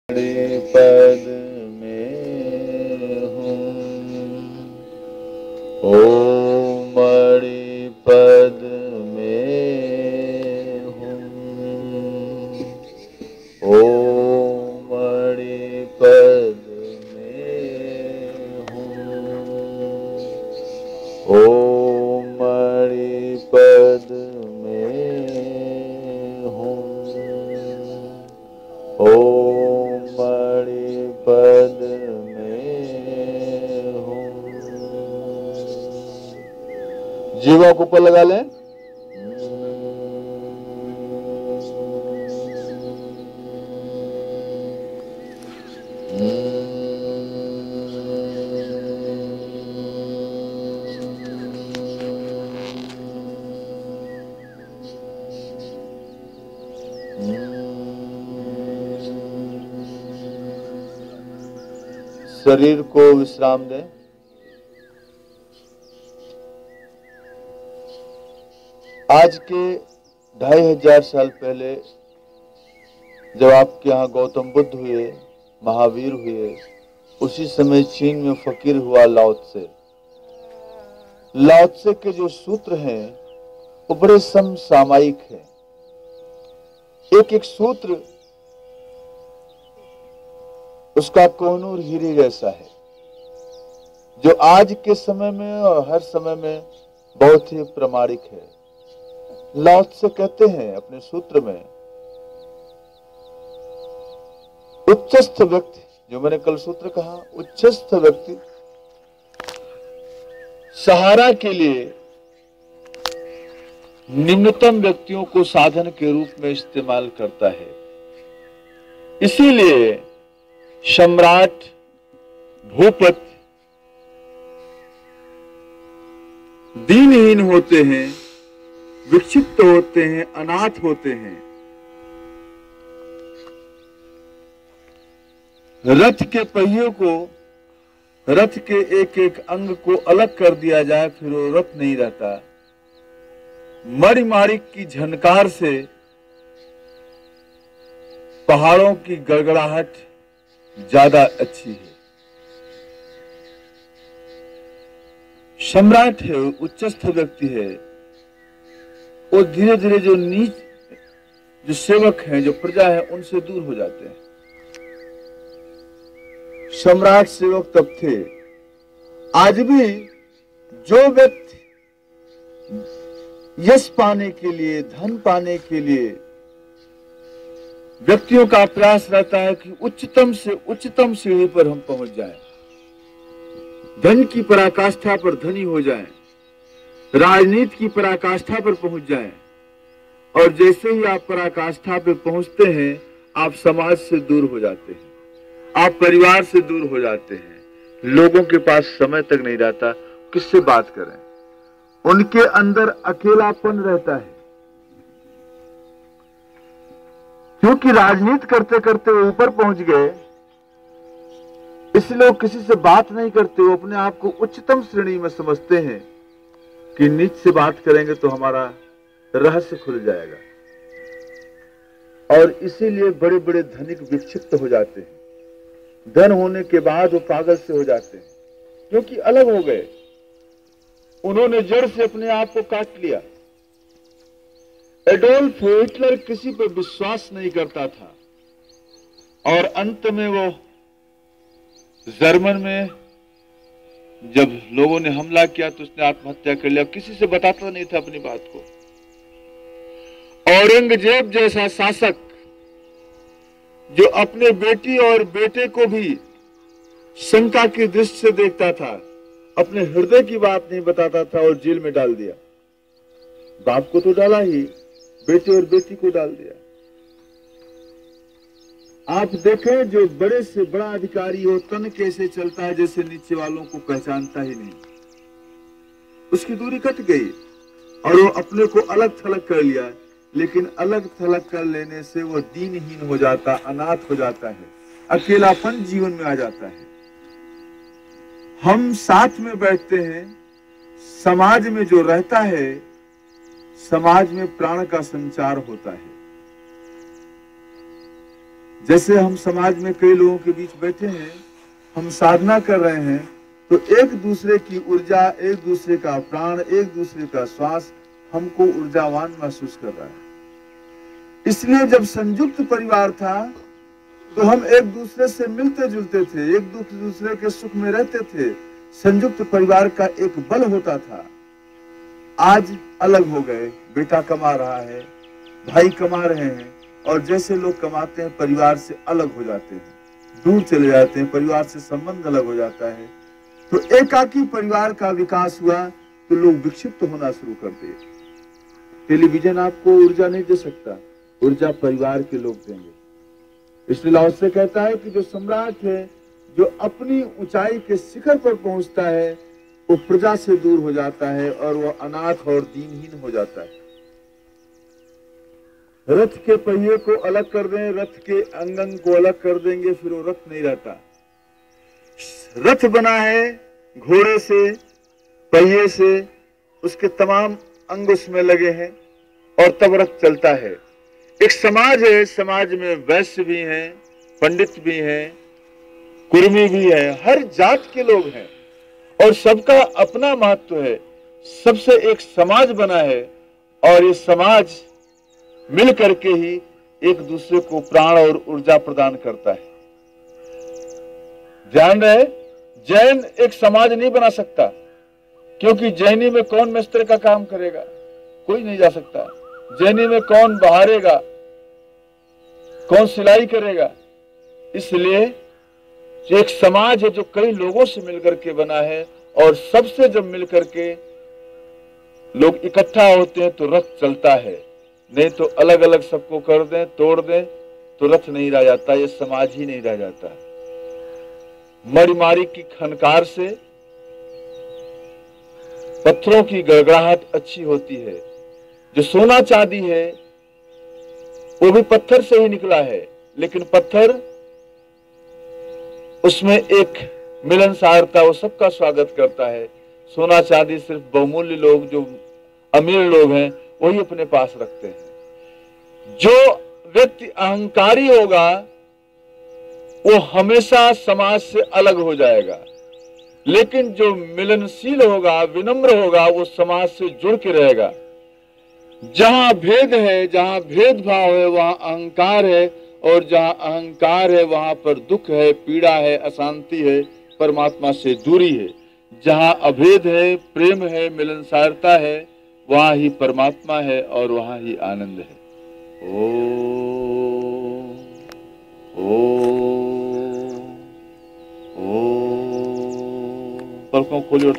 बड़े पद में हूँ, ओ मणि पद में हूँ, ओ मणि पद में हूँ, ओ मणि पद में हूँ, ओ पद में हूँ। जीवा को ऊपर लगा लें। शरीर को विश्राम दें। आज के 2500 साल पहले जब आपके यहाँ गौतम बुद्ध हुए, महावीर हुए, उसी समय चीन में फकीर हुआ लाओ त्से। लाओ त्से के जो सूत्र हैं वो बड़े समसामयिक हैं। एक एक सूत्र उसका कोहिनूर हीरे जैसा है, जो आज के समय में और हर समय में बहुत ही प्रामाणिक है। लाओ त्से कहते हैं अपने सूत्र में, उच्चस्थ व्यक्ति, जो मैंने कल सूत्र कहा, उच्चस्थ व्यक्ति सहारा के लिए निम्नतम व्यक्तियों को साधन के रूप में इस्तेमाल करता है। इसीलिए सम्राट, भूपति दीनहीन होते हैं, विक्षिप्त होते हैं, अनाथ होते हैं। रथ के पहियों को, रथ के एक एक अंग को अलग कर दिया जाए, फिर वो रथ नहीं रहता। मणिमाणिक की झनकार से पहाड़ों की गड़गड़ाहट ज्यादा अच्छी है। सम्राट है, उच्चस्थ व्यक्ति है, वो धीरे धीरे जो जो सेवक हैं, जो प्रजा है, उनसे दूर हो जाते हैं। सम्राट सेवक तब थे। आज भी जो व्यक्ति यश पाने के लिए, धन पाने के लिए व्यक्तियों का प्रयास रहता है कि उच्चतम से उच्चतम सीढ़ी पर हम पहुंच जाएं, धन की पराकाष्ठा पर धनी हो जाएं, राजनीति की पराकाष्ठा पर पहुंच जाएं, और जैसे ही आप पराकाष्ठा पर पहुंचते हैं, आप समाज से दूर हो जाते हैं, आप परिवार से दूर हो जाते हैं, लोगों के पास समय तक नहीं रहता, किससे बात करें, उनके अंदर अकेलापन रहता है। क्योंकि राजनीति करते करते वो ऊपर पहुंच गए, इसलिए वो किसी से बात नहीं करते, वो अपने आप को उच्चतम श्रेणी में समझते हैं कि नीच से बात करेंगे तो हमारा रहस्य खुल जाएगा। और इसीलिए बड़े बड़े धनिक विक्षिप्त हो जाते हैं, धन होने के बाद वो पागल से हो जाते हैं, क्योंकि अलग हो गए, उन्होंने जड़ से अपने आप को काट लिया। एडोल्फ हिटलर किसी पर विश्वास नहीं करता था, और अंत में वो जर्मन में जब लोगों ने हमला किया तो उसने आत्महत्या कर लिया, किसी से बताता नहीं था अपनी बात को। औरंगजेब जैसा शासक जो अपने बेटी और बेटे को भी शंका की दृष्टि से देखता था, अपने हृदय की बात नहीं बताता था और जेल में डाल दिया। बाप को तो डाला ही, बेटे और बेटी को डाल दिया। आप देखें, जो बड़े से बड़ा अधिकारी हो, तन कैसे चलता है जैसे नीचे वालों को पहचानता ही नहीं। उसकी दूरी कट गई और वो अपने को अलग थलग कर लिया, लेकिन अलग थलग कर लेने से वो दीनहीन हो जाता, अनाथ हो जाता है, अकेलापन जीवन में आ जाता है। हम साथ में बैठते हैं, समाज में जो रहता है, समाज में प्राण का संचार होता है। जैसे हम समाज में कई लोगों के बीच बैठे हैं, हम साधना कर रहे हैं, तो एक दूसरे की ऊर्जा, एक दूसरे का प्राण, एक दूसरे का श्वास हमको ऊर्जावान महसूस कर रहा है। इसलिए जब संयुक्त परिवार था तो हम एक दूसरे से मिलते जुलते थे, एक दूसरे के सुख में रहते थे, संयुक्त परिवार का एक बल होता था। आज अलग हो गए, बेटा कमा रहा है, भाई कमा रहे हैं, और जैसे लोग कमाते हैं परिवार से अलग हो जाते हैं, दूर चले जाते हैं, परिवार से संबंध अलग हो जाता है। तो एकाकी परिवार का विकास हुआ तो लोग विक्षिप्त होना शुरू कर दिए। टेलीविजन आपको ऊर्जा नहीं दे सकता, ऊर्जा परिवार के लोग देंगे। इसलिए लाओ से कहता है कि जो सम्राट है, जो अपनी ऊंचाई के शिखर पर पहुंचता है, वो प्रजा से दूर हो जाता है और वो अनाथ और दीनहीन हो जाता है। रथ के पहिए को अलग कर दें, रथ के अंगन को अलग कर देंगे, फिर वो रथ नहीं रहता। रथ बना है घोड़े से, पहिए से, उसके तमाम अंग उसमें लगे हैं और तब रथ चलता है। एक समाज है, समाज में वैश्य भी हैं, पंडित भी हैं, कुर्मी भी है, हर जात के लोग हैं और सबका अपना महत्व है। सबसे एक समाज बना है और ये समाज मिल करके ही एक दूसरे को प्राण और ऊर्जा प्रदान करता है। ध्यान रहे, जैन एक समाज नहीं बना सकता, क्योंकि जैनी में कौन मिस्त्री का काम करेगा, कोई नहीं जा सकता। जैनी में कौन बहारेगा, कौन सिलाई करेगा। इसलिए एक समाज है जो कई लोगों से मिलकर के बना है, और सबसे जब मिलकर के लोग इकट्ठा होते हैं तो रथ चलता है। नहीं तो अलग अलग सबको कर दें, तोड़ दें तो रथ नहीं रह जाता, ये समाज ही नहीं रह जाता। मड़ीमारी की खनकार से पत्थरों की गड़गड़ाहट अच्छी होती है। जो सोना चांदी है वो भी पत्थर से ही निकला है, लेकिन पत्थर उसमें एक मिलनसारता, वो सबका स्वागत करता है। सोना चांदी सिर्फ बहुमूल्य लोग, जो अमीर लोग हैं, वही अपने पास रखते हैं। जो व्यक्ति अहंकारी होगा वो हमेशा समाज से अलग हो जाएगा, लेकिन जो मिलनशील होगा, विनम्र होगा, वो समाज से जुड़ के रहेगा। जहां भेद है, जहां भेदभाव है, वहां अहंकार है, और जहां अहंकार है वहां पर दुख है, पीड़ा है, अशांति है, परमात्मा से दूरी है। जहां अभेद है, प्रेम है, मिलनसारता है, वहां ही परमात्मा है और वहां ही आनंद है। ओम ओम ओम। पलकों खोलिए और